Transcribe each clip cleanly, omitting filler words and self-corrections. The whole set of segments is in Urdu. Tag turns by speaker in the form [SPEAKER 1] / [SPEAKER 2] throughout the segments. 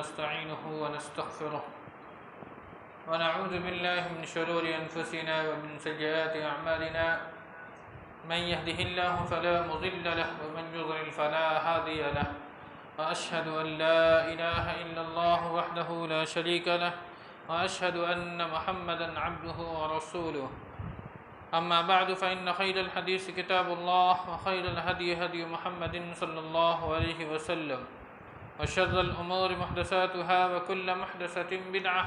[SPEAKER 1] ونستعينه ونستغفره ونعوذ بالله من شرور أنفسنا ومن سيئات أعمالنا من يهده الله فلا مضل له ومن يضلل فلا هادي له وأشهد أن لا إله إلا الله وحده لا شريك له وأشهد أن محمدا عبده ورسوله أما بعد فإن خير الحديث كتاب الله وخير الهدي هدي محمد صلى الله عليه وسلم وشر الأمور محدثاتها وكل محدثة بدعة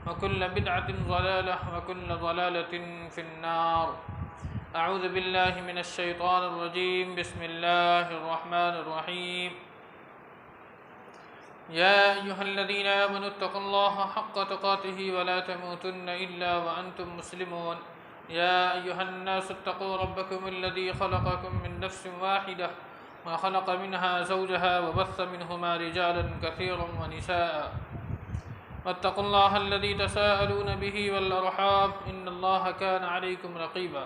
[SPEAKER 1] وكل بدعة ضلالة وكل ضلالة في النار. أعوذ بالله من الشيطان الرجيم. بسم الله الرحمن الرحيم. يا أيها الذين آمنوا اتقوا الله حق تقاته ولا تموتن إلا وأنتم مسلمون. يا أيها الناس اتقوا ربكم الذي خلقكم من نفس واحدة وخلق منها زوجها وبث منهما رجالا كثيرا ونساء واتقوا الله الذي تساءلون به والأرحام إن الله كان عليكم رقيبا.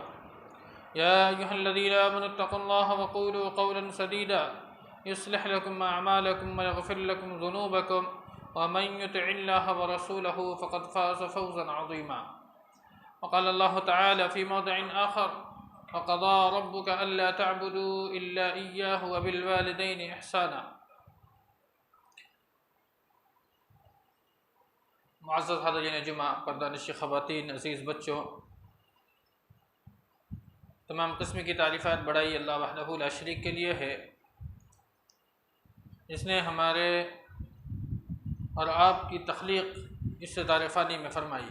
[SPEAKER 1] يا أيها الذين آمنوا اتقوا الله وقولوا قولا سديدا يصلح لكم أعمالكم ويغفر لكم ذنوبكم ومن يطع الله ورسوله فقد فاز فوزا عظيما. وقال الله تعالى في موضع آخر: وقضى ربك ألا تعبدوا إلا إياه وبالوالدين إحسانا. معزز حاضرین جمعہ، پردہ نشین خواتین، عزیز بچوں، تمام قسم کی تعریفات بڑائی اللہ وحدہ لا شریک کے لیے ہے، جس نے ہمارے اور آپ کی تخلیق اس دار فانی میں فرمائی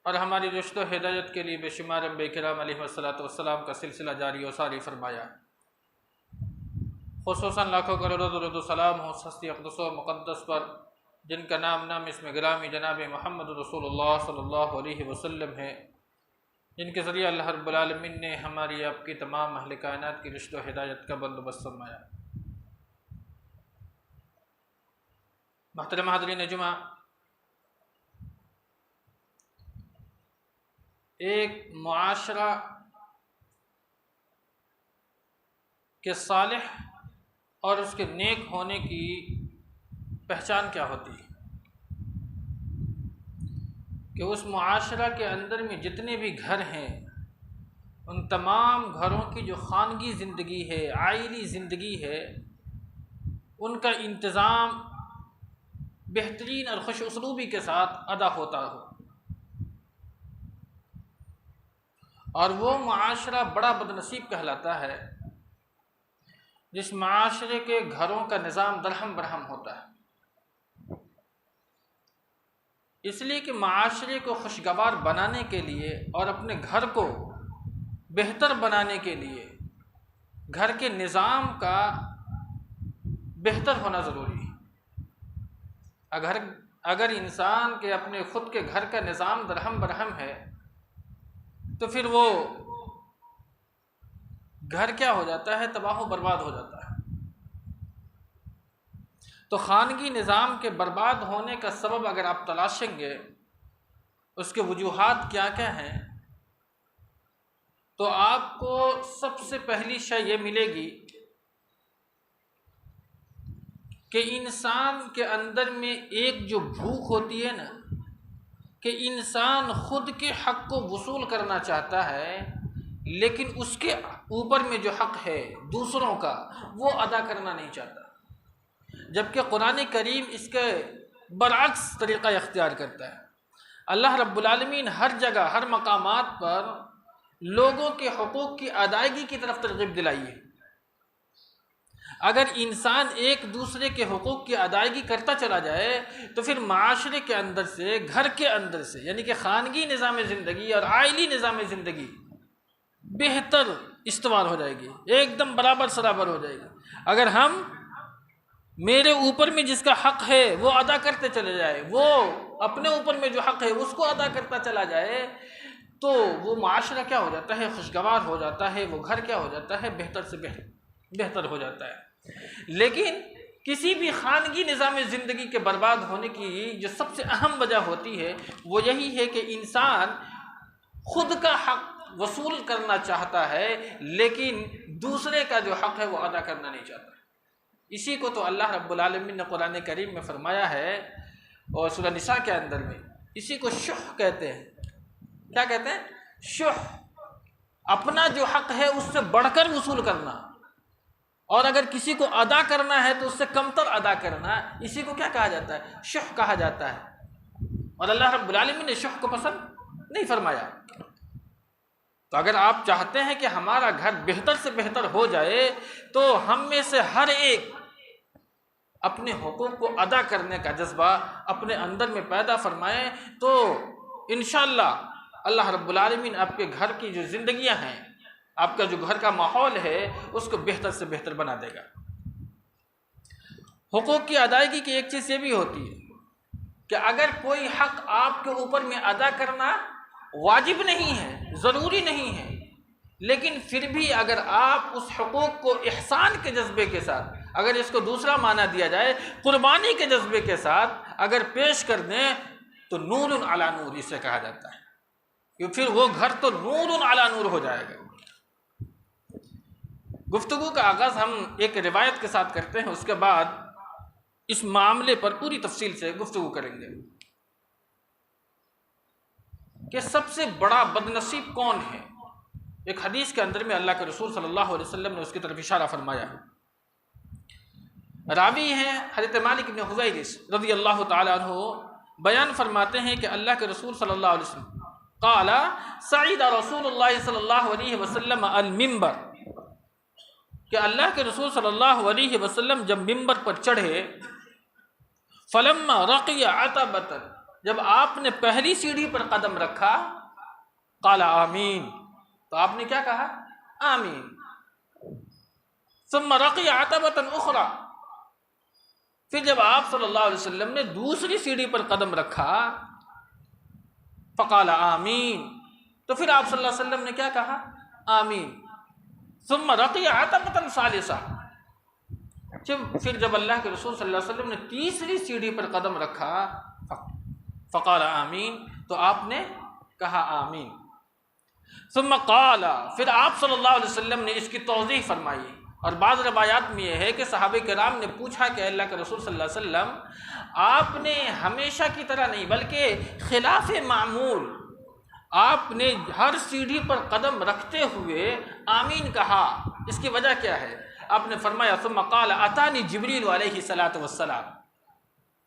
[SPEAKER 1] اور ہماری رشد و ہدایت کے لیے بے شمار انبیاء کرام علیہ السلام کا سلسلہ جاری و ساری فرمایا. خصوصاً لاکھوں کروڑوں درود و سلام ہو ہستی اقدس و مقدس پر، جن کا نام اس میں گرامی جناب محمد رسول اللہ صلی اللہ علیہ وسلم ہے، جن کے ذریعہ اللہ رب العالمین نے ہماری آپ کی تمام اہل کائنات کی رشد و ہدایت کا بندوبست فرمایا. محترم حاضرین جمعہ، ایک معاشرہ کے صالح اور اس کے نیک ہونے کی پہچان کیا ہوتی ہے کہ اس معاشرہ کے اندر میں جتنے بھی گھر ہیں، ان تمام گھروں کی جو خانگی زندگی ہے، عائلی زندگی ہے، ان کا انتظام بہترین اور خوش اسلوبی کے ساتھ ادا ہوتا ہو، اور وہ معاشرہ بڑا بدنصیب کہلاتا ہے جس معاشرے کے گھروں کا نظام درہم برہم ہوتا ہے. اس لیے کہ معاشرے کو خوشگوار بنانے کے لیے اور اپنے گھر کو بہتر بنانے کے لیے گھر کے نظام کا بہتر ہونا ضروری ہے. اگر انسان کے اپنے خود کے گھر کا نظام درہم برہم ہے تو پھر وہ گھر کیا ہو جاتا ہے؟ تباہ و برباد ہو جاتا ہے. تو خانگی نظام کے برباد ہونے کا سبب اگر آپ تلاشیں گے، اس کے وجوہات کیا کیا ہیں، تو آپ کو سب سے پہلی شے یہ ملے گی کہ انسان کے اندر میں ایک جو بھوک ہوتی ہے نا، کہ انسان خود کے حق کو وصول کرنا چاہتا ہے، لیکن اس کے اوپر میں جو حق ہے دوسروں کا، وہ ادا کرنا نہیں چاہتا. جبکہ قرآن کریم اس کے برعکس طریقہ اختیار کرتا ہے. اللہ رب العالمین ہر جگہ، ہر مقامات پر لوگوں کے حقوق کی ادائیگی کی طرف ترغیب دلائی ہے. اگر انسان ایک دوسرے کے حقوق کی ادائیگی کرتا چلا جائے تو پھر معاشرے کے اندر سے، گھر کے اندر سے، یعنی کہ خانگی نظام زندگی اور عائلی نظام زندگی بہتر استوار ہو جائے گی، ایک دم برابر سرابر ہو جائے گی. اگر ہم میرے اوپر میں جس کا حق ہے وہ ادا کرتے چلے جائے، وہ اپنے اوپر میں جو حق ہے اس کو ادا کرتا چلا جائے، تو وہ معاشرہ کیا ہو جاتا ہے؟ خوشگوار ہو جاتا ہے. وہ گھر کیا ہو جاتا ہے؟ بہتر سے بہتر ہو جاتا ہے. لیکن کسی بھی خانگی نظام زندگی کے برباد ہونے کی جو سب سے اہم وجہ ہوتی ہے وہ یہی ہے کہ انسان خود کا حق وصول کرنا چاہتا ہے لیکن دوسرے کا جو حق ہے وہ ادا کرنا نہیں چاہتا. اسی کو تو اللہ رب العالمین نے قرآن کریم میں فرمایا ہے اور سورہ نساء کے اندر میں، اسی کو شح کہتے ہیں۔ کیا کہتے ہیں؟ شح، اپنا جو حق ہے اس سے بڑھ کر وصول کرنا، اور اگر کسی کو ادا کرنا ہے تو اس سے کمتر ادا کرنا، اسی کو کیا کہا جاتا ہے؟ شح کہا جاتا ہے۔ اور اللہ رب العالمین نے شح کو پسند نہیں فرمایا۔ تو اگر آپ چاہتے ہیں کہ ہمارا گھر بہتر سے بہتر ہو جائے تو ہم میں سے ہر ایک اپنے حقوق کو ادا کرنے کا جذبہ اپنے اندر میں پیدا فرمائیں، تو انشاءاللہ اللہ رب العالمین آپ کے گھر کی جو زندگیاں ہیں، آپ کا جو گھر کا ماحول ہے، اس کو بہتر سے بہتر بنا دے گا۔ حقوق کی ادائیگی کی ایک چیز یہ بھی ہوتی ہے کہ اگر کوئی حق آپ کے اوپر میں ادا کرنا واجب نہیں ہے، ضروری نہیں ہے، لیکن پھر بھی اگر آپ اس حقوق کو احسان کے جذبے کے ساتھ، اگر اس کو دوسرا معنی دیا جائے قربانی کے جذبے کے ساتھ اگر پیش کر دیں تو نور علی نور اسے کہا جاتا ہے، کہ پھر وہ گھر تو نور علی نور ہو جائے گا۔ گفتگو کا آغاز ہم ایک روایت کے ساتھ کرتے ہیں، اس کے بعد اس معاملے پر پوری تفصیل سے گفتگو کریں گے کہ سب سے بڑا بدنصیب کون ہے۔ ایک حدیث کے اندر میں اللہ کے رسول صلی اللہ علیہ وسلم نے اس کی طرف اشارہ فرمایا ہے۔ راوی ہیں حضرت مالک بن حویرث رضی اللہ تعالی عنہ، بیان فرماتے ہیں کہ اللہ کے رسول صلی اللہ علیہ وسلم قال صعد رسول اللہ صلی اللہ علیہ وسلم المنبر، کہ اللہ کے رسول صلی اللہ علیہ وسلم جب منبر پر چڑھے، فلما رقی عتبۃ، جب آپ نے پہلی سیڑھی پر قدم رکھا، قال آمین، تو آپ نے کیا کہا؟ آمین۔ ثم رقی عتبۃ اخرى، پھر جب آپ صلی اللہ علیہ وسلم نے دوسری سیڑھی پر قدم رکھا، فقال آمین، تو پھر آپ صلی اللہ علیہ وسلم نے کیا کہا؟ آمین۔ ثم رقی عتبۃ ثالثہ، پھر جب اللہ کے رسول صلی اللہ علیہ وسلم نے تیسری سیڑھی پر قدم رکھا، فقال آمین، تو آپ نے کہا آمین۔ ثم قال، پھر آپ صلی اللہ علیہ وسلم نے اس کی توضیح فرمائی، اور بعض روایات میں یہ ہے کہ صحابہ کرام نے پوچھا کہ اللہ کے رسول صلی اللہ علیہ وسلم آپ نے ہمیشہ کی طرح نہیں بلکہ خلاف معمول آپ نے ہر سیڑھی پر قدم رکھتے ہوئے آمین کہا، اس کی وجہ کیا ہے؟ آپ نے فرمایا ثم قال اتانی جبریل علیہ الصلوۃ والسلام،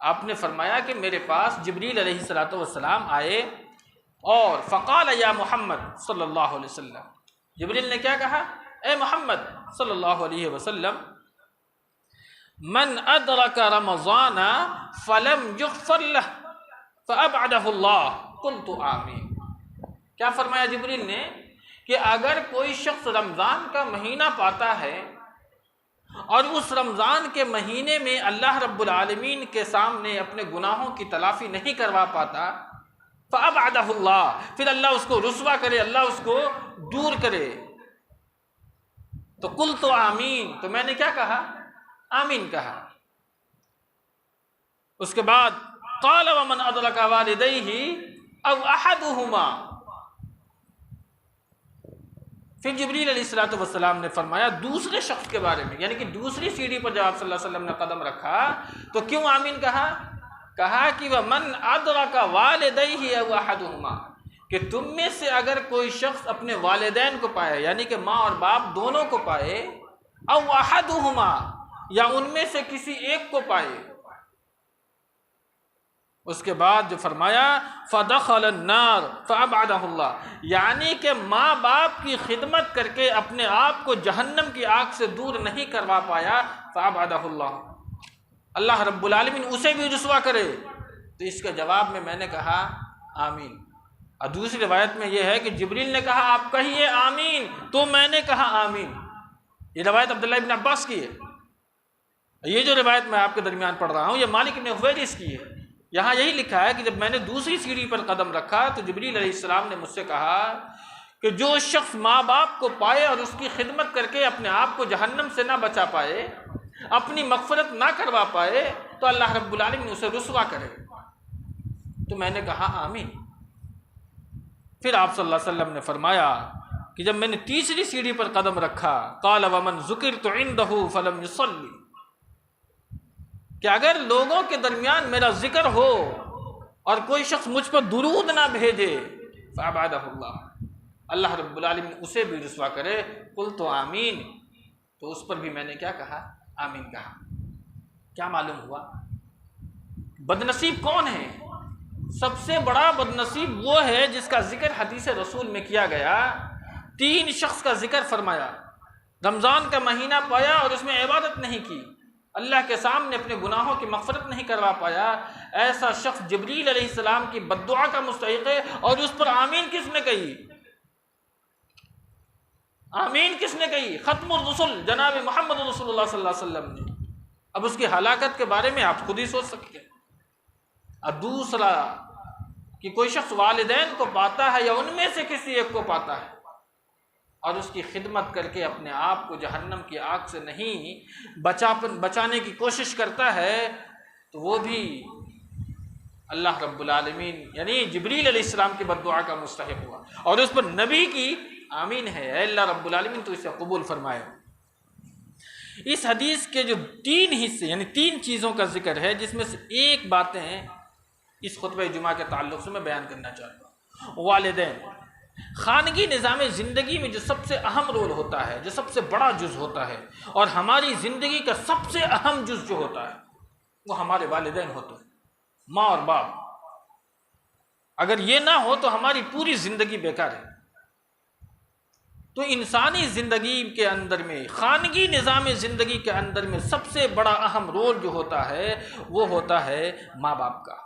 [SPEAKER 1] آپ نے فرمایا کہ میرے پاس جبریل علیہ الصلوۃ والسلام آئے، اور فقال یا محمد صلی اللہ علیہ وسلم، جبریل نے کیا کہا؟ اے محمد صلی اللہ علیہ وسلم، من ادرک رمضان فلم یغفر له فابعدہ اللہ قلت آمین۔ کیا فرمایا جبریل نے؟ کہ اگر کوئی شخص رمضان کا مہینہ پاتا ہے اور اس رمضان کے مہینے میں اللہ رب العالمین کے سامنے اپنے گناہوں کی تلافی نہیں کروا پاتا، فابعدہ اللہ، پھر اللہ اس کو رسوا کرے، اللہ اس کو دور کرے، تو قلت آمین، تو میں نے کیا کہا؟ آمین کہا۔ اس کے بعد قال ومن ادرک والدیہ او احدہما، پھر جبریل علیہ الصلوۃ والسلام نے فرمایا دوسرے شخص کے بارے میں، یعنی کہ دوسری سیڑھی پر جب آپ صلی اللہ علیہ وسلم نے قدم رکھا تو کیوں آمین کہا؟ کہا کہ ومن ادرک والدیہ او احدہما، کہ تم میں سے اگر کوئی شخص اپنے والدین کو پائے، یعنی کہ ماں اور باپ دونوں کو پائے، او احدہما، یا ان میں سے کسی ایک کو پائے، اس کے بعد جو فرمایا فدخل النار فابعدہ اللہ، یعنی کہ ماں باپ کی خدمت کر کے اپنے آپ کو جہنم کی آگ سے دور نہیں کروا پایا، فابعدہ اللہ، اللہ رب العالمین اسے بھی رسوا کرے۔ تو اس کے جواب میں نے کہا آمین۔ اور دوسری روایت میں یہ ہے کہ جبریل نے کہا آپ کہیے آمین، تو میں نے کہا آمین۔ یہ روایت عبداللہ ابن عباس کی ہے۔ یہ جو روایت میں آپ کے درمیان پڑھ رہا ہوں یہ مالک بن حویرث کی ہے۔ یہاں یہی لکھا ہے کہ جب میں نے دوسری سیڑھی پر قدم رکھا تو جبریل علیہ السلام نے مجھ سے کہا کہ جو شخص ماں باپ کو پائے اور اس کی خدمت کر کے اپنے آپ کو جہنم سے نہ بچا پائے، اپنی مغفرت نہ کروا پائے، تو اللہ رب العالمین اسے رسوا کرے۔ تو میں نے کہا آمین۔ پھر آپ صلی اللہ علیہ وسلم نے فرمایا کہ جب میں نے تیسری سیڑھی پر قدم رکھا، قال ومن ذکرت عنده فلم يصلی، کہ اگر لوگوں کے درمیان میرا ذکر ہو اور کوئی شخص مجھ پر درود نہ بھیجے فابعدہ اللہ، اللہ رب العالمین اسے بھی رسوا کرے. قلت آمین، تو اس پر بھی میں نے کیا کہا؟ آمین کہا. کیا معلوم ہوا؟ بدنصیب کون ہے؟ سب سے بڑا بدنصیب وہ ہے جس کا ذکر حدیث رسول میں کیا گیا. 3 شخص کا ذکر فرمایا. رمضان کا مہینہ پایا اور اس میں عبادت نہیں کی، اللہ کے سامنے اپنے گناہوں کی مغفرت نہیں کروا پایا. ایسا شخص جبریل علیہ السلام کی بد دعا کا مستحق ہے. اور اس پر آمین کس نے کہی؟ آمین کس نے کہی؟ ختم الرسل جناب محمد رسول اللہ صلی اللہ علیہ وسلم نے. اب اس کی ہلاکت کے بارے میں آپ خود ہی سوچ سکتے ہیں. اور دوسرا کہ کوئی شخص والدین کو پاتا ہے یا ان میں سے کسی ایک کو پاتا ہے اور اس کی خدمت کر کے اپنے آپ کو جہنم کی آگ سے نہیں بچانے کی کوشش کرتا ہے، تو وہ بھی اللہ رب العالمین یعنی جبریل علیہ السلام کی بد دعا کا مستحق ہوا. اور اس پر نبی کی آمین ہے، اے اللہ رب العالمین تو اسے قبول فرمائے. اس حدیث کے جو 3 حصے یعنی 3 چیزوں کا ذکر ہے، جس میں سے ایک باتیں اس خطبہ جمعہ کے تعلق سے میں بیان کرنا چاہتا ہوں. والدین، خانگی نظام زندگی میں جو سب سے اہم رول ہوتا ہے، جو سب سے بڑا جز ہوتا ہے، اور ہماری زندگی کا سب سے اہم جز جو ہوتا ہے وہ ہمارے والدین ہوتے ہیں، ماں اور باپ. اگر یہ نہ ہو تو ہماری پوری زندگی بیکار ہے. تو انسانی زندگی کے اندر میں، خانگی نظام زندگی کے اندر میں سب سے بڑا اہم رول جو ہوتا ہے وہ ہوتا ہے ماں باپ کا.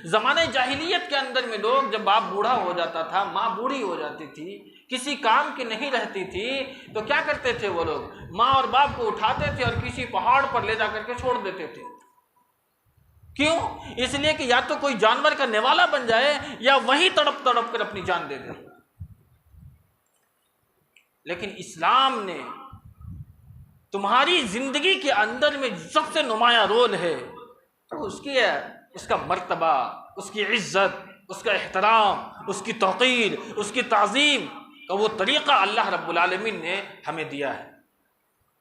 [SPEAKER 1] زمانہ جاہلیت کے اندر میں لوگ جب باپ بوڑھا ہو جاتا تھا، ماں بوڑھی ہو جاتی تھی، کسی کام کی نہیں رہتی تھی، تو کیا کرتے تھے وہ لوگ؟ ماں اور باپ کو اٹھاتے تھے اور کسی پہاڑ پر لے جا کر کے چھوڑ دیتے تھے. کیوں؟ اس لیے کہ یا تو کوئی جانور کا نوالا بن جائے یا وہیں تڑپ تڑپ کر اپنی جان دے دے. لیکن اسلام نے تمہاری زندگی کے اندر میں سب سے نمایاں رول ہے تو اس کا مرتبہ، اس کی عزت، اس کا احترام، اس کی توقیر، اس کی تعظیم کا وہ طریقہ اللہ رب العالمین نے ہمیں دیا ہے.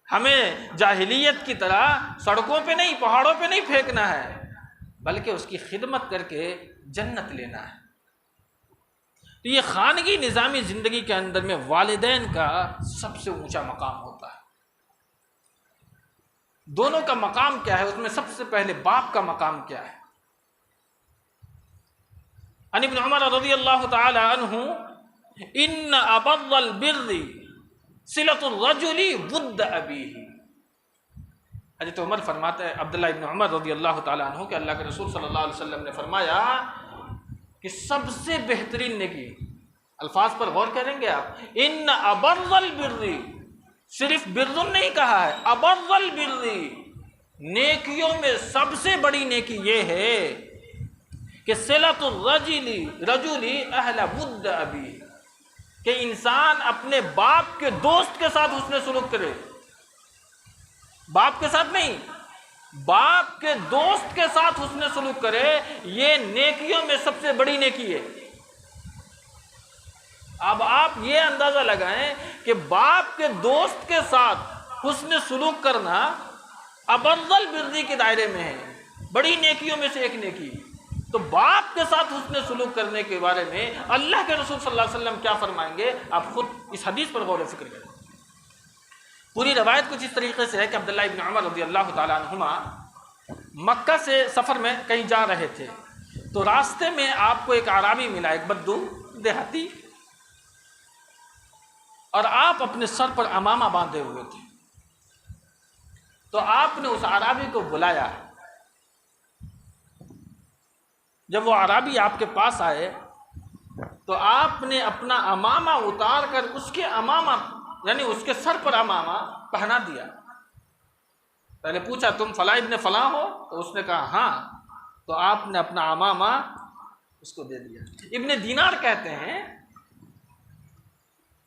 [SPEAKER 1] ہمیں جاہلیت کی طرح سڑکوں پہ نہیں، پہاڑوں پہ نہیں پھینکنا ہے، بلکہ اس کی خدمت کر کے جنت لینا ہے. تو یہ خانگی نظامی زندگی کے اندر میں والدین کا سب سے اونچا مقام ہوتا ہے. دونوں کا مقام کیا ہے؟ اس میں سب سے پہلے باپ کا مقام کیا ہے؟ عن ابن عمر رضی اللہ تعالی عنہ ان ابر البر صلۃ الرجل ود ابیہ. حضرت عمر فرماتے ہیں، عبداللہ ابن عمر رضی اللہ تعالی عنہ کہ اللہ کے رسول صلی اللہ علیہ وسلم نے فرمایا کہ سب سے بہترین نیکی، الفاظ پر غور کریں گے آپ، ان ابر البر، صرف بر نہیں کہا ہے، ابر البر، نیکیوں میں سب سے بڑی نیکی یہ ہے کہ صلۃ الرجل اہل ود ابی، کہ انسان اپنے باپ کے دوست کے ساتھ حسن سلوک کرے. باپ کے ساتھ نہیں، باپ کے دوست کے ساتھ حسن سلوک کرے. یہ نیکیوں میں سب سے بڑی نیکی ہے. اب آپ یہ اندازہ لگائیں کہ باپ کے دوست کے ساتھ حسن سلوک کرنا ابرل بردی کے دائرے میں ہے، بڑی نیکیوں میں سے ایک نیکی. تو باپ کے ساتھ حسن سلوک کرنے کے بارے میں اللہ کے رسول صلی اللہ علیہ وسلم کیا فرمائیں گے؟ آپ خود اس حدیث پر غور و فکر کریں. پوری روایت کچھ اس طریقے سے ہے کہ عبداللہ ابن عمر رضی اللہ تعالیٰ عنہما مکہ سے سفر میں کہیں جا رہے تھے، تو راستے میں آپ کو ایک اعرابی ملا، ایک بدو دیہاتی، اور آپ اپنے سر پر عمامہ باندھے ہوئے تھے. تو آپ نے اس اعرابی کو بلایا. جب وہ اعرابی آپ کے پاس آئے تو آپ نے اپنا عمامہ اتار کر اس کے عمامہ یعنی اس کے سر پر عمامہ پہنا دیا. پہلے پوچھا تم فلاں ابن فلاں ہو؟ تو اس نے کہا ہاں. تو آپ نے اپنا عمامہ اس کو دے دیا. ابن دینار کہتے ہیں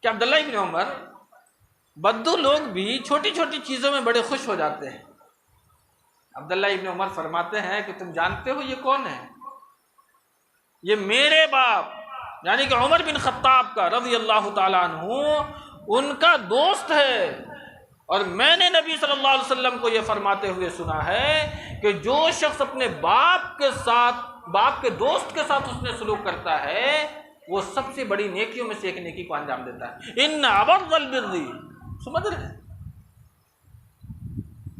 [SPEAKER 1] کہ عبداللہ ابن عمر، بدو لوگ بھی چھوٹی چھوٹی چیزوں میں بڑے خوش ہو جاتے ہیں. عبداللہ ابن عمر فرماتے ہیں کہ تم جانتے ہو یہ کون ہے؟ یہ میرے باپ یعنی کہ عمر بن خطاب کا رضی اللہ تعالیٰ عنہ، ان کا دوست ہے. اور میں نے نبی صلی اللہ علیہ وسلم کو یہ فرماتے ہوئے سنا ہے کہ جو شخص اپنے باپ کے دوست کے ساتھ اس نے سلوک کرتا ہے وہ سب سے بڑی نیکیوں میں سے ایک نیکی کو انجام دیتا ہے۔ ان ابر البر، سمجھ رہے ہیں؟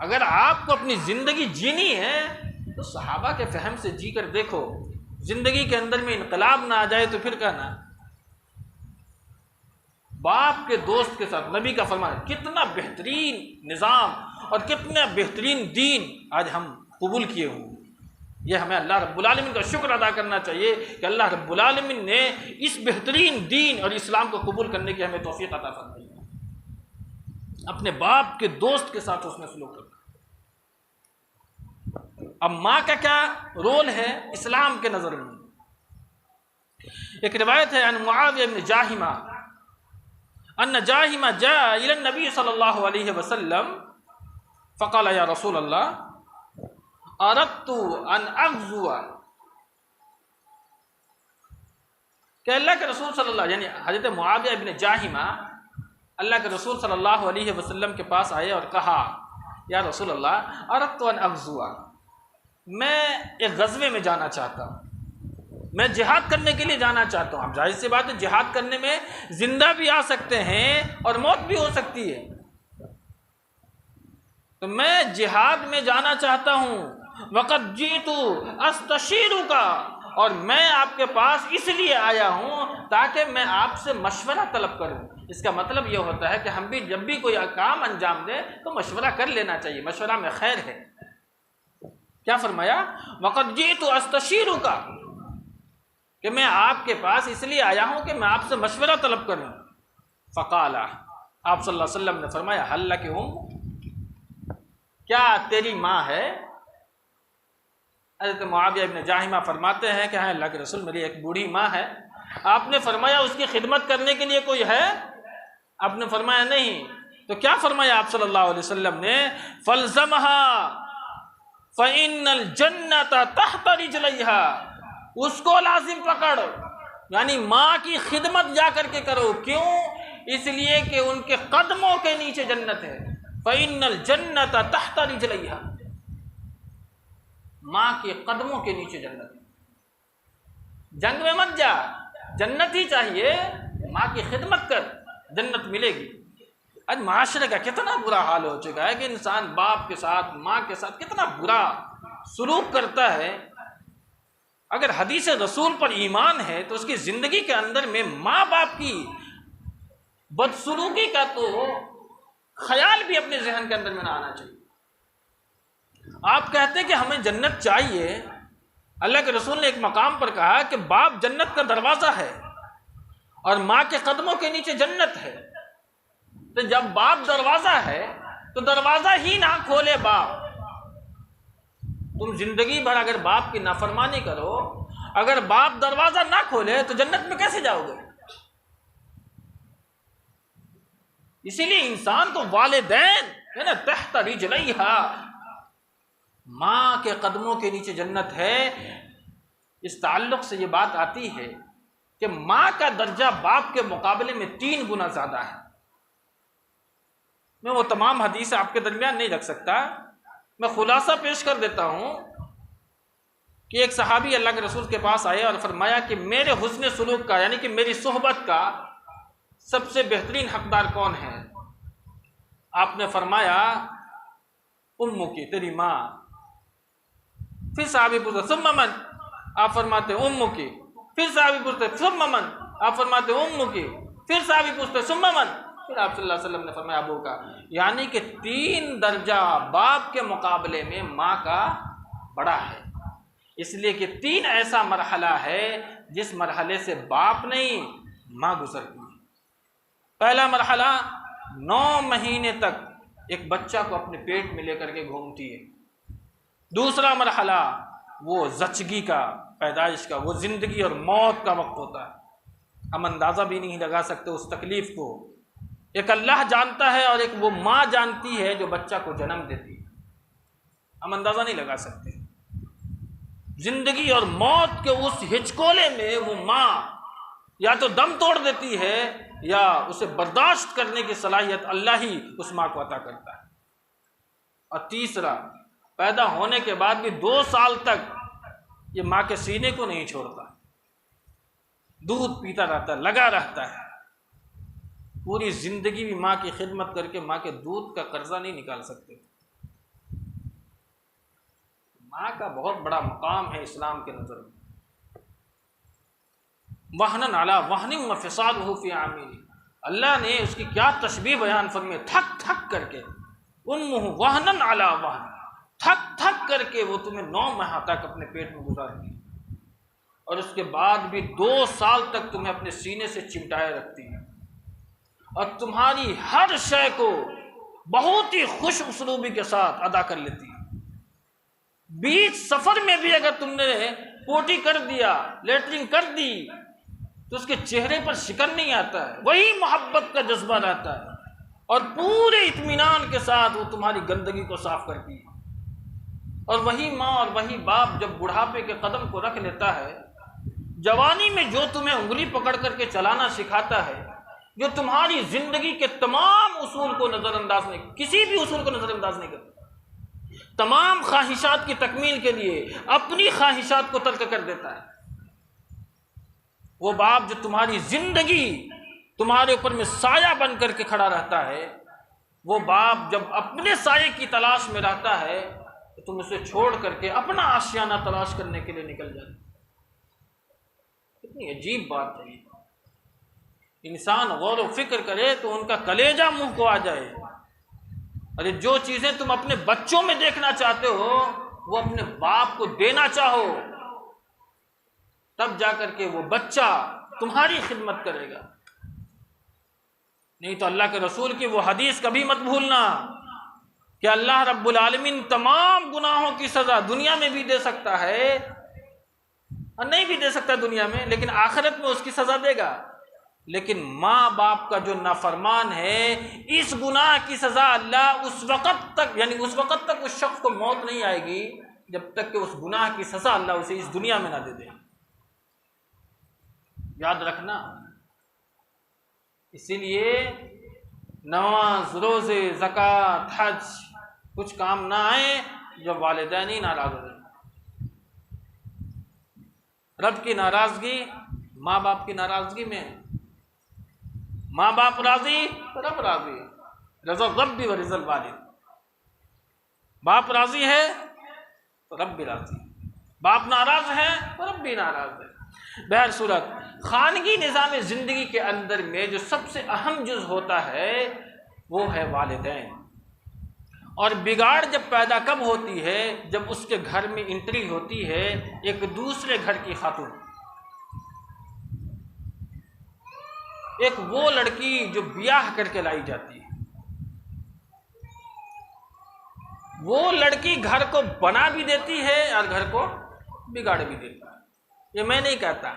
[SPEAKER 1] اگر آپ کو اپنی زندگی جینی ہے تو صحابہ کے فہم سے جی کر دیکھو، زندگی کے اندر میں انقلاب نہ آ جائے تو پھر کہنا باپ کے دوست کے ساتھ۔ نبی کا فرمان، کتنا بہترین نظام اور کتنا بہترین دین آج ہم قبول کیے ہوں۔ یہ ہمیں اللہ رب العالمین کا شکر ادا کرنا چاہیے کہ اللہ رب العالمین نے اس بہترین دین اور اسلام کو قبول کرنے کی ہمیں توفیق عطا فرمائی۔ اپنے باپ کے دوست کے ساتھ اس نے سلوک کرنا۔ اب ماں کا کیا رول ہے اسلام کے نظر میں؟ ایک روایت ہے عن معاویہ بن جاہمہ ان جاہمہ جاء الى النبی صلی اللہ علیہ وسلم فقال یا رسول اللہ اردت ان اغزو، کہ اللہ کے رسول صلی اللہ، یعنی حضرت معاویہ بن جاہمہ اللہ کے رسول صلی اللہ علیہ وسلم کے پاس آئے اور کہا یا رسول اللہ اردت ان اغزو، میں ایک غزوے میں جانا چاہتا ہوں، میں جہاد کرنے کے لیے جانا چاہتا ہوں۔ اب ظاہر سی بات ہے جہاد کرنے میں زندہ بھی آ سکتے ہیں اور موت بھی ہو سکتی ہے، تو میں جہاد میں جانا چاہتا ہوں۔ وقد جئت استشیرک، اور میں آپ کے پاس اس لیے آیا ہوں تاکہ میں آپ سے مشورہ طلب کروں۔ اس کا مطلب یہ ہوتا ہے کہ ہم بھی جب بھی کوئی کام انجام دیں تو مشورہ کر لینا چاہیے، مشورہ میں خیر ہے۔ کیا فرمایا؟ وقد جئت استشیرک، کہ میں آپ کے پاس اس لیے آیا ہوں کہ میں آپ سے مشورہ طلب کروں۔ فقال، آپ صلی اللہ علیہ وسلم نے فرمایا حل لک ام، کیا تیری ماں ہے؟ حضرت معاویہ ابن جاہمہ فرماتے ہیں کہ ہاں اللہ کے رسول میری ایک بوڑھی ماں ہے۔ آپ نے فرمایا اس کی خدمت کرنے کے لیے کوئی ہے؟ آپ نے فرمایا نہیں۔ تو کیا فرمایا آپ صلی اللہ علیہ وسلم نے؟ فَالْزَمْهَا فَإِنَّ الْجَنَّةَ تَحْتَ رِجْلَيْهَا، اس کو لازم پکڑ، یعنی ماں کی خدمت جا کر کے کرو۔ کیوں؟ اس لیے کہ ان کے قدموں کے نیچے جنت ہے۔ فَإِنَّ الْجَنَّةَ تَحْتَ رِجْلَيْهَا، ماں کے قدموں کے نیچے جنت ہے۔ جنگ میں مت جا، جنت ہی چاہیے، ماں کی خدمت کر، جنت ملے گی۔ آج معاشرے کا کتنا برا حال ہو چکا ہے کہ انسان باپ کے ساتھ ماں کے ساتھ کتنا برا سلوک کرتا ہے۔ اگر حدیث رسول پر ایمان ہے تو اس کی زندگی کے اندر میں ماں باپ کی بدسلوکی کا تو خیال بھی اپنے ذہن کے اندر میں نہ آنا چاہیے۔ آپ کہتے ہیں کہ ہمیں جنت چاہیے، اللہ کے رسول نے ایک مقام پر کہا کہ باپ جنت کا دروازہ ہے اور ماں کے قدموں کے نیچے جنت ہے۔ تو جب باپ دروازہ ہے تو دروازہ ہی نہ کھولے باپ۔ تم زندگی بھر اگر باپ کی نافرمانی کرو، اگر باپ دروازہ نہ کھولے تو جنت میں کیسے جاؤ گے؟ اسی لیے انسان تو والدین ہے نا، تحت رجلیہا، ماں کے قدموں کے نیچے جنت ہے۔ اس تعلق سے یہ بات آتی ہے کہ ماں کا درجہ باپ کے مقابلے میں 3 گنا زیادہ ہے۔ میں وہ تمام حدیث آپ کے درمیان نہیں رکھ سکتا، میں خلاصہ پیش کر دیتا ہوں کہ ایک صحابی اللہ کے رسول کے پاس آئے اور فرمایا کہ میرے حسن سلوک کا، یعنی کہ میری صحبت کا سب سے بہترین حقدار کون ہے؟ آپ نے فرمایا امو کی، تیری ماں۔ پھر صحابی پوچھتے ثم من، آپ فرماتے امو کی۔ پھر صحابی پوچھتے ثم من، آپ فرماتے امو کی۔ پھر صحابی پوچھتے ثم من، پھر آپ صلی اللہ علیہ وسلم نے فرمایا ابو کا۔ یعنی کہ 3 درجہ باپ کے مقابلے میں ماں کا بڑا ہے، اس لیے کہ 3 ایسا مرحلہ ہے جس مرحلے سے باپ نہیں ماں گزرتی ہے۔ پہلا مرحلہ 9 مہینے تک ایک بچہ کو اپنے پیٹ میں لے کر کے گھومتی ہے۔ دوسرا مرحلہ وہ زچگی کا، پیدائش کا، وہ زندگی اور موت کا وقت ہوتا ہے۔ ہم اندازہ بھی نہیں لگا سکتے اس تکلیف کو، ایک اللہ جانتا ہے اور ایک وہ ماں جانتی ہے جو بچہ کو جنم دیتی ہے، ہم اندازہ نہیں لگا سکتے۔ زندگی اور موت کے اس ہچکولے میں وہ ماں یا تو دم توڑ دیتی ہے یا اسے برداشت کرنے کی صلاحیت اللہ ہی اس ماں کو عطا کرتا ہے۔ اور تیسرا، پیدا ہونے کے بعد بھی 2 سال تک یہ ماں کے سینے کو نہیں چھوڑتا، دودھ پیتا رہتا ہے، لگا رہتا ہے۔ پوری زندگی بھی ماں کی خدمت کر کے ماں کے دودھ کا قرضہ نہیں نکال سکتے۔ ماں کا بہت بڑا مقام ہے اسلام کے نظر میں۔ وہنن علی وہن وفصالہ فی عامین، اللہ نے اس کی کیا تشبیہ بیان فرمائی، تھک تھک کر کے، امہ وہنن علی وہن، تھک تھک کر کے وہ تمہیں 9 ماہ تک اپنے پیٹ میں گزارتی ہے، اور اس کے بعد بھی 2 سال تک تمہیں اپنے سینے سے چمٹائے رکھتی ہے، اور تمہاری ہر شے کو بہت ہی خوش اسلوبی کے ساتھ ادا کر لیتی ہے۔ بیچ سفر میں بھی اگر تم نے پوٹی کر دیا، لیٹرنگ کر دی، تو اس کے چہرے پر شکن نہیں آتا ہے، وہی محبت کا جذبہ رہتا ہے، اور پورے اطمینان کے ساتھ وہ تمہاری گندگی کو صاف کرتی ہے۔ اور وہی ماں اور وہی باپ جب بڑھاپے کے قدم کو رکھ لیتا ہے، جوانی میں جو تمہیں انگلی پکڑ کر کے چلانا سکھاتا ہے، جو تمہاری زندگی کے تمام اصول کو نظر انداز نہیں، کسی بھی اصول کو نظر انداز نہیں کرتا، تمام خواہشات کی تکمیل کے لیے اپنی خواہشات کو ترک کر دیتا ہے۔ وہ باپ جو تمہاری زندگی تمہارے اوپر میں سایہ بن کر کے کھڑا رہتا ہے، وہ باپ جب اپنے سائے کی تلاش میں رہتا ہے تو تم اسے چھوڑ کر کے اپنا آشیانہ تلاش کرنے کے لیے نکل جاتے۔ کتنی عجیب بات ہے یہ، انسان غور و فکر کرے تو ان کا کلیجہ منہ کو آ جائے۔ ارے جو چیزیں تم اپنے بچوں میں دیکھنا چاہتے ہو وہ اپنے باپ کو دینا چاہو، تب جا کر کے وہ بچہ تمہاری خدمت کرے گا۔ نہیں تو اللہ کے رسول کی وہ حدیث کبھی مت بھولنا کہ اللہ رب العالمین تمام گناہوں کی سزا دنیا میں بھی دے سکتا ہے اور نہیں بھی دے سکتا دنیا میں، لیکن آخرت میں اس کی سزا دے گا۔ لیکن ماں باپ کا جو نافرمان ہے، اس گناہ کی سزا اللہ اس وقت تک، یعنی اس وقت تک اس شخص کو موت نہیں آئے گی جب تک کہ اس گناہ کی سزا اللہ اسے اس دنیا میں نہ دے دے۔ یاد رکھنا، اسی لیے نماز، روزے، زکوٰۃ، حج کچھ کام نہ آئے جب والدین ہی ناراض ہو جائیں۔ رب کی ناراضگی ماں باپ کی ناراضگی میں، ماں باپ راضی تو رب راضی، رضا الرب و رضا الوالد۔ باپ راضی ہے تو رب بھی راضی، باپ ناراض ہے تو رب بھی ناراض ہے۔ بہر صورت، خانگی نظام زندگی کے اندر میں جو سب سے اہم جز ہوتا ہے وہ ہے والدین۔ اور بگاڑ جب پیدا کب ہوتی ہے؟ جب اس کے گھر میں انٹری ہوتی ہے ایک دوسرے گھر کی خاتون، ایک وہ لڑکی جو بیاہ کر کے لائی جاتی ہے۔ وہ لڑکی گھر کو بنا بھی دیتی ہے اور گھر کو بگاڑ بھی دیتی ہے۔ یہ میں نہیں کہتا،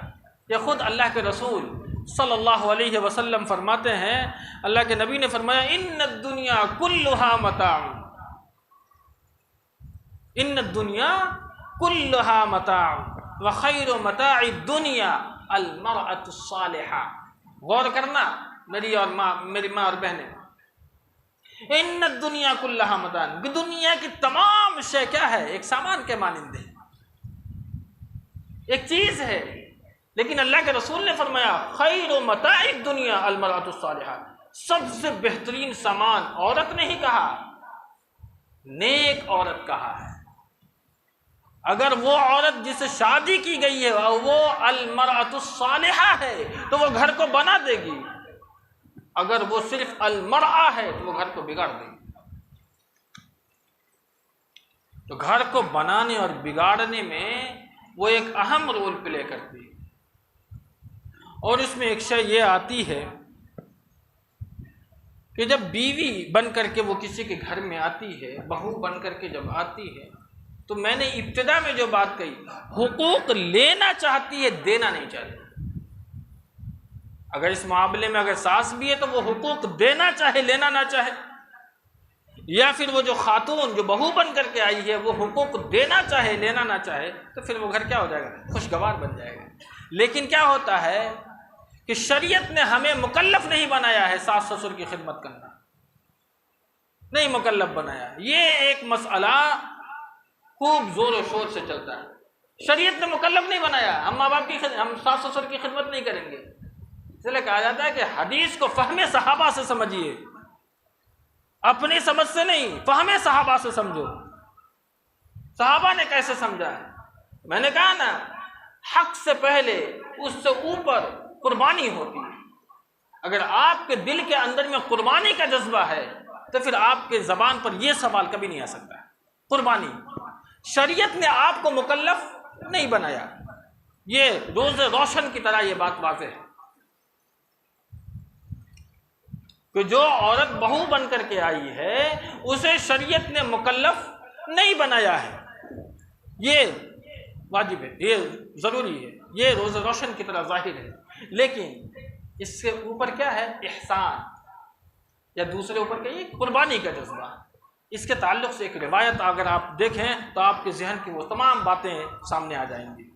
[SPEAKER 1] یہ خود اللہ کے رسول صلی اللہ علیہ وسلم فرماتے ہیں، اللہ کے نبی نے فرمایا ان الدنیا کلھا متاع، ان الدنیا کلھا متاع وخیر متاع الدنیا المرأة الصالحہ۔ غور کرنا میری ماں اور بہنیں، ان الدنیا کلھا متاع، دنیا کی تمام شے کیا ہے؟ ایک سامان کے مانند ہے، ایک چیز ہے، لیکن اللہ کے رسول نے فرمایا خیر متاع الدنیا المرأة الصالحہ، سب سے بہترین سامان عورت نہیں کہا، نیک عورت کہا ہے۔ اگر وہ عورت جس سے شادی کی گئی ہے وہ المرأة الصالحہ ہے تو وہ گھر کو بنا دے گی، اگر وہ صرف المرأة ہے تو وہ گھر کو بگاڑ دے گی۔ تو گھر کو بنانے اور بگاڑنے میں وہ ایک اہم رول پلے کرتی ہے، اور اس میں ایک شے یہ آتی ہے کہ جب بیوی بن کر کے وہ کسی کے گھر میں آتی ہے، بہو بن کر کے جب آتی ہے، تو میں نے ابتدا میں جو بات کہی، حقوق لینا چاہتی ہے، دینا نہیں چاہتی۔ اگر اس معاملے میں اگر ساس بھی ہے تو وہ حقوق دینا چاہے، لینا نہ چاہے، یا پھر وہ جو خاتون جو بہو بن کر کے آئی ہے وہ حقوق دینا چاہے، لینا نہ چاہے، تو پھر وہ گھر کیا ہو جائے گا؟ خوشگوار بن جائے گا۔ لیکن کیا ہوتا ہے کہ شریعت نے ہمیں مکلف نہیں بنایا ہے ساس سسر کی خدمت کرنا، نہیں مکلف بنایا۔ یہ ایک مسئلہ خوب زور و شور سے چلتا ہے، شریعت نے مکلف نہیں بنایا، ہم ماں باپ کی ہم ساس سسر کی خدمت نہیں کریں گے۔ اس لیے کہا جاتا ہے کہ حدیث کو فہم صحابہ سے سمجھیے، اپنی سمجھ سے نہیں، فہم صحابہ سے سمجھو۔ صحابہ نے کیسے سمجھا ہے؟ میں نے کہا نا، حق سے پہلے اس سے اوپر قربانی ہوتی ہے۔ اگر آپ کے دل کے اندر میں قربانی کا جذبہ ہے تو پھر آپ کے زبان پر یہ سوال کبھی نہیں آ سکتا ہے۔ قربانی، شریعت نے آپ کو مکلف نہیں بنایا، یہ روز روشن کی طرح یہ بات واضح ہے کہ جو عورت بہو بن کر کے آئی ہے اسے شریعت نے مکلف نہیں بنایا ہے، یہ واجب ہے، یہ ضروری ہے، یہ روز روشن کی طرح ظاہر ہے۔ لیکن اس سے اوپر کیا ہے؟ احسان، یا دوسرے اوپر کیا؟ یہ قربانی کا جذبہ۔ اس کے تعلق سے ایک روایت اگر آپ دیکھیں تو آپ کے ذہن کی وہ تمام باتیں سامنے آ جائیں گی۔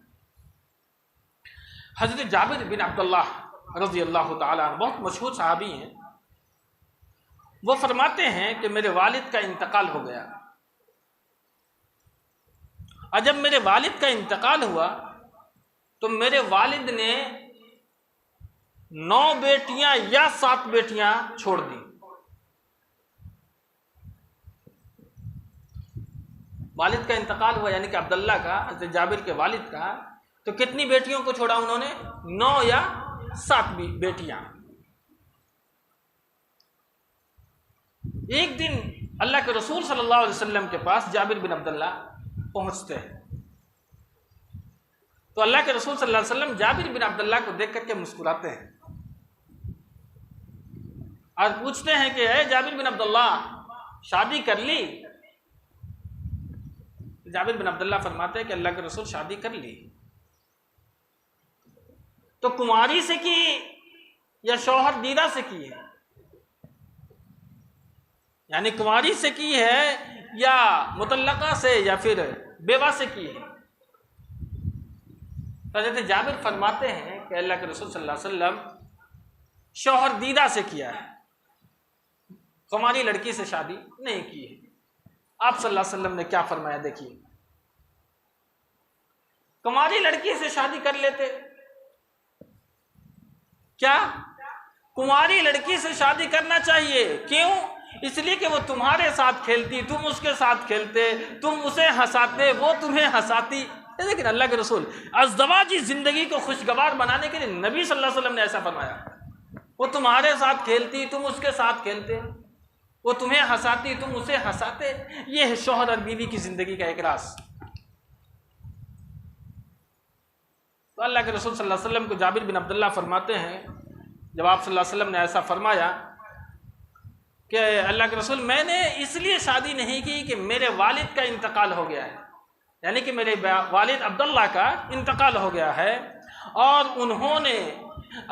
[SPEAKER 1] حضرت جابر بن عبداللہ رضی اللہ تعالیٰ عنہ بہت مشہور صحابی ہیں، وہ فرماتے ہیں کہ میرے والد کا انتقال ہو گیا، اور جب میرے والد کا انتقال ہوا تو میرے والد نے 9 بیٹیاں یا 7 بیٹیاں چھوڑ دی۔ والد کا انتقال ہوا یعنی کہ عبداللہ کا، حضرت جابر کے والد کا، تو کتنی بیٹیوں کو چھوڑا انہوں نے؟ 9 یا 7 بیٹیاں۔ ایک دن اللہ کے رسول صلی اللہ علیہ وسلم کے پاس جابر بن عبداللہ پہنچتے ہیں، تو اللہ کے رسول صلی اللہ علیہ وسلم جابر بن عبداللہ کو دیکھ کر کے مسکراتے ہیں اور پوچھتے ہیں کہ اے جابر بن عبداللہ، شادی کر لی؟ جابر بن عبداللہ فرماتے ہیں کہ اللہ کے رسول شادی کر لی۔ تو کنواری سے کی یا شوہر دیدہ سے کی ہے؟ یعنی کنواری سے کی ہے یا مطلقہ سے یا پھر بیوہ سے کی ہے؟ حضرت جابر فرماتے ہیں کہ اللہ کے رسول صلی اللہ علیہ وسلم شوہر دیدہ سے کیا ہے، کنواری لڑکی سے شادی نہیں کی ہے۔ آپ صلی اللہ علیہ وسلم نے کیا فرمایا دیکھیے، کنواری لڑکی سے شادی کر لیتے، کیا کنواری لڑکی سے شادی کرنا چاہیے؟ کیوں؟ اس لیے کہ وہ تمہارے ساتھ کھیلتی، تم اس کے ساتھ کھیلتے، تم اسے ہنساتے، وہ تمہیں ہنساتی۔ لیکن اللہ کے رسول ازدواجی زندگی کو خوشگوار بنانے کے لیے نبی صلی اللہ علیہ وسلم نے ایسا فرمایا، وہ تمہارے ساتھ کھیلتی، تم اس کے ساتھ کھیلتے، وہ تمہیں ہنساتی، تم اسے ہنساتے۔ یہ ہے شوہر اور بیوی کی زندگی کا ایک راز۔ تو اللہ کے رسول صلی اللہ علیہ وسلم کو جابر بن عبداللہ فرماتے ہیں، جب آپ صلی اللہ علیہ وسلم نے ایسا فرمایا کہ اللہ کے رسول میں نے اس لیے شادی نہیں کی کہ میرے والد کا انتقال ہو گیا ہے، یعنی کہ میرے والد عبداللہ کا انتقال ہو گیا ہے اور انہوں نے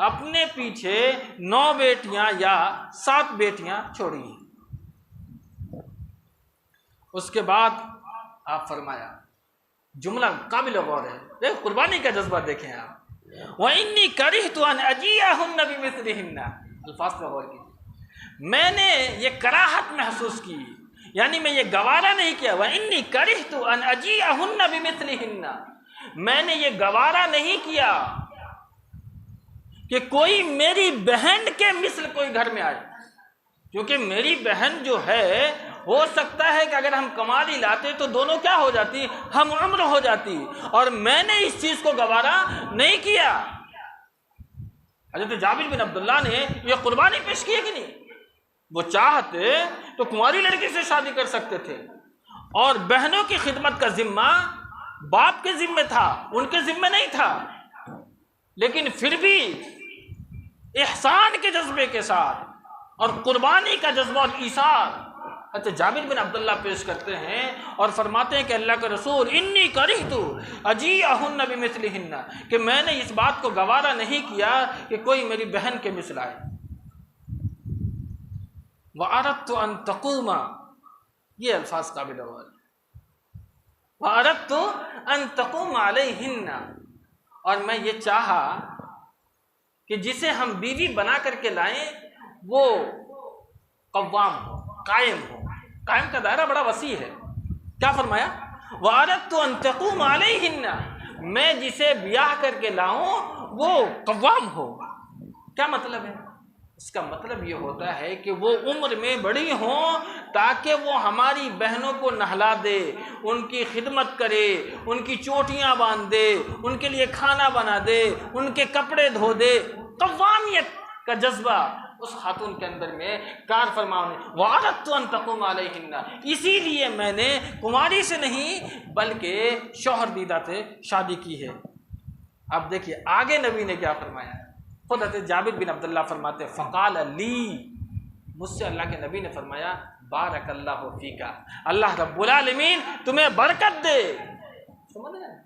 [SPEAKER 1] اپنے پیچھے 9 بیٹیاں یا 7 بیٹیاں چھوڑی ہیں۔ اس کے بعد آپ فرمایا، جملہ قابل غور ہے، دیکھ قربانی کا جذبہ دیکھیں آپ، وَإِنِّي كَرِهْتُ أَنْ أَجِيَهُنَّ بِمِثْلِهِنَّ، الفاظ پر غور کیجیے، میں نے یہ کراہت محسوس کی، یعنی میں یہ گوارا نہیں کیا، وَإِنِّي كَرِهْتُ أَنْ أَجِيَهُنَّ بِمِثْلِهِنَّ، میں نے یہ گوارا نہیں کیا کہ کوئی میری بہن کے مثل کوئی گھر میں آئے، کیونکہ میری بہن جو ہے ہو سکتا ہے کہ اگر ہم کمالی لاتے تو دونوں کیا ہو جاتی؟ ہم عمر ہو جاتی، اور میں نے اس چیز کو گوارا نہیں کیا۔ حضرت جابر بن عبداللہ نے یہ قربانی پیش کی ہے کہ نہیں؟ وہ چاہتے تو کنواری لڑکی سے شادی کر سکتے تھے، اور بہنوں کی خدمت کا ذمہ باپ کے ذمہ تھا، ان کے ذمہ نہیں تھا، لیکن پھر بھی احسان کے جذبے کے ساتھ اور قربانی کا جذبہ اور ایثار حضرت جابر بن عبداللہ پیش کرتے ہیں اور فرماتے ہیں کہ اللہ کے رسول انی کرہت اجیئہن بمثلہن، کہ میں نے اس بات کو گوارا نہیں کیا کہ کوئی میری بہن کے مثل آئے۔ وَأَرَدْتُ أَن تَقُومَ، یہ الفاظ قابل غور، وَأَرَدْتُ أَن تَقُومَ عَلَيْهِنَّ، اور میں یہ چاہا کہ جسے ہم بیوی بنا کر کے لائیں وہ قوام ہو، قائم ہو۔ قائم کا دائرہ بڑا وسیع ہے۔ کیا فرمایا؟ وَأَرَدْتُ أَن تَقُومَ عَلَيْهِنَّ، میں جسے بیاہ کر کے لاؤں وہ قوام ہو۔ کیا مطلب ہے؟ اس کا مطلب یہ ہوتا ہے کہ وہ عمر میں بڑی ہوں تاکہ وہ ہماری بہنوں کو نہلا دے، ان کی خدمت کرے، ان کی چوٹیاں باندھ دے، ان کے لیے کھانا بنا دے، ان کے کپڑے دھو دے۔ قوامیت کا جذبہ اس خاتون کے اندر میں کار فرما نے وَأَرَدْتُ أَن تَقُومَ عَلَيْهِنَّ، اسی لیے میں نے کماری سے نہیں بلکہ شوہر دیدہ سے شادی کی ہے۔ اب دیکھیے آگے نبی نے کیا فرمایا۔ خود حضرت جابر بن عبداللہ فرماتے فقال لی، مجھ سے اللہ کے نبی نے فرمایا بارک اللہ فیکا، اللہ رب العالمین تمہیں برکت دے۔ سمجھ رہے ہیں؟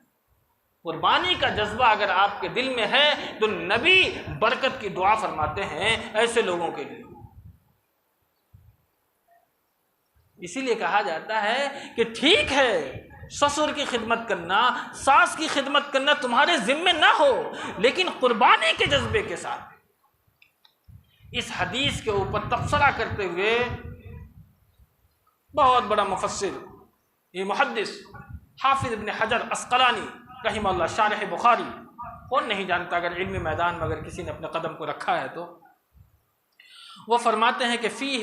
[SPEAKER 1] قربانی کا جذبہ اگر آپ کے دل میں ہے تو نبی برکت کی دعا فرماتے ہیں ایسے لوگوں کے لیے۔ اسی لیے کہا جاتا ہے کہ ٹھیک ہے سسر کی خدمت کرنا، ساس کی خدمت کرنا تمہارے ذمے نہ ہو، لیکن قربانی کے جذبے کے ساتھ۔ اس حدیث کے اوپر تبصرہ کرتے ہوئے بہت بڑا مفسر، یہ محدث حافظ ابن حجر عسقلانی رحمہ اللہ، شارح بخاری، کون نہیں جانتا اگر علمی میدان میں اگر کسی نے اپنے قدم کو رکھا ہے تو، وہ فرماتے ہیں کہ فی